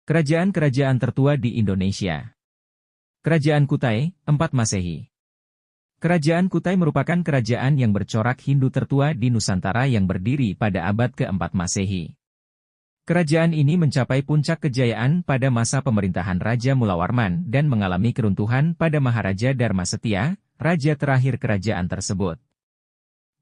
Kerajaan-kerajaan tertua di Indonesia. Kerajaan Kutai, 4 Masehi. Kerajaan Kutai merupakan kerajaan yang bercorak Hindu tertua di Nusantara yang berdiri pada abad ke-4 Masehi. Kerajaan ini mencapai puncak kejayaan pada masa pemerintahan Raja Mulawarman dan mengalami keruntuhan pada Maharaja Dharma Setia, raja terakhir kerajaan tersebut.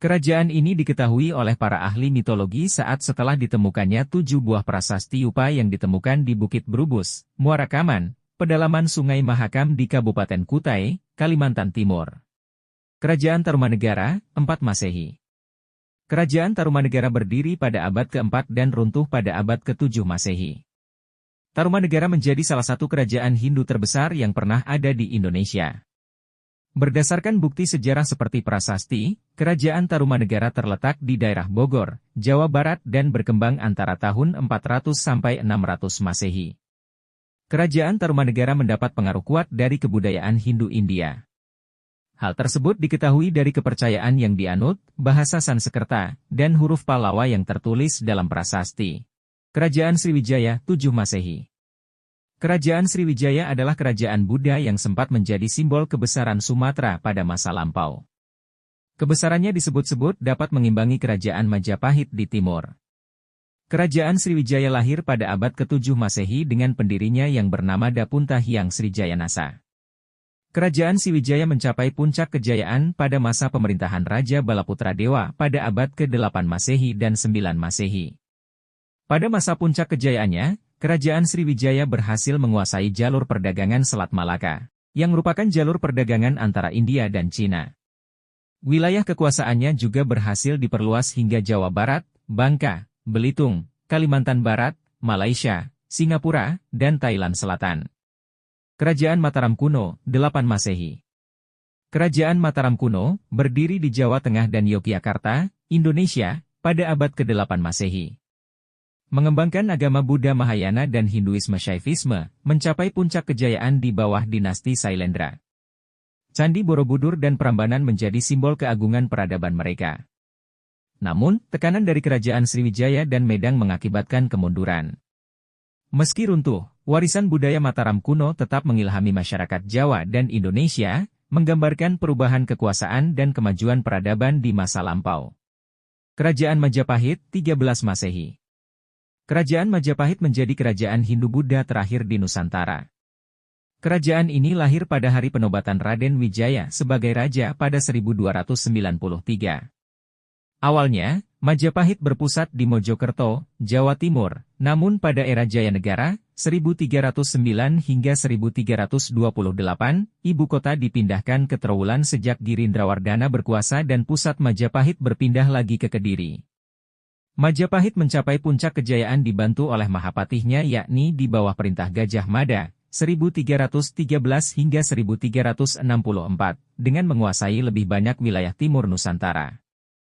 Kerajaan ini diketahui oleh para ahli mitologi saat setelah ditemukannya 7 buah prasasti Upa yang ditemukan di Bukit Berubus, Muara Kaman, pedalaman Sungai Mahakam di Kabupaten Kutai, Kalimantan Timur. Kerajaan Tarumanegara, 4 Masehi. Kerajaan Tarumanegara berdiri pada abad ke-4 dan runtuh pada abad ke-7 Masehi. Tarumanegara menjadi salah satu kerajaan Hindu terbesar yang pernah ada di Indonesia. Berdasarkan bukti sejarah seperti prasasti, Kerajaan Tarumanegara terletak di daerah Bogor, Jawa Barat dan berkembang antara tahun 400 sampai 600 Masehi. Kerajaan Tarumanegara mendapat pengaruh kuat dari kebudayaan Hindu India. Hal tersebut diketahui dari kepercayaan yang dianut, bahasa Sanskerta, dan huruf Pallawa yang tertulis dalam prasasti. Kerajaan Sriwijaya, 7 Masehi. Kerajaan Sriwijaya adalah kerajaan Buddha yang sempat menjadi simbol kebesaran Sumatera pada masa lampau. Kebesarannya disebut-sebut dapat mengimbangi kerajaan Majapahit di timur. Kerajaan Sriwijaya lahir pada abad ke-7 Masehi dengan pendirinya yang bernama Dapunta Hyang Srijayanasa. Kerajaan Sriwijaya mencapai puncak kejayaan pada masa pemerintahan Raja Balaputra Dewa pada abad ke-8 Masehi dan 9 Masehi. Pada masa puncak kejayaannya, Kerajaan Sriwijaya berhasil menguasai jalur perdagangan Selat Malaka, yang merupakan jalur perdagangan antara India dan Cina. Wilayah kekuasaannya juga berhasil diperluas hingga Jawa Barat, Bangka, Belitung, Kalimantan Barat, Malaysia, Singapura, dan Thailand Selatan. Kerajaan Mataram Kuno, 8 Masehi. Kerajaan Mataram Kuno berdiri di Jawa Tengah dan Yogyakarta, Indonesia, pada abad ke-8 Masehi. Mengembangkan agama Buddha Mahayana dan Hinduisme Shaivisme, mencapai puncak kejayaan di bawah dinasti Sailendra. Candi Borobudur dan Prambanan menjadi simbol keagungan peradaban mereka. Namun, tekanan dari Kerajaan Sriwijaya dan Medang mengakibatkan kemunduran. Meski runtuh, warisan budaya Mataram kuno tetap mengilhami masyarakat Jawa dan Indonesia, menggambarkan perubahan kekuasaan dan kemajuan peradaban di masa lampau. Kerajaan Majapahit, 13 Masehi. Kerajaan Majapahit menjadi kerajaan Hindu-Buddha terakhir di Nusantara. Kerajaan ini lahir pada hari penobatan Raden Wijaya sebagai raja pada 1293. Awalnya, Majapahit berpusat di Mojokerto, Jawa Timur, namun pada era Jayanegara, 1309 hingga 1328, ibu kota dipindahkan ke Trowulan sejak Girindrawardana berkuasa dan pusat Majapahit berpindah lagi ke Kediri. Majapahit mencapai puncak kejayaan dibantu oleh Mahapatihnya yakni di bawah perintah Gajah Mada, 1313 hingga 1364, dengan menguasai lebih banyak wilayah timur Nusantara.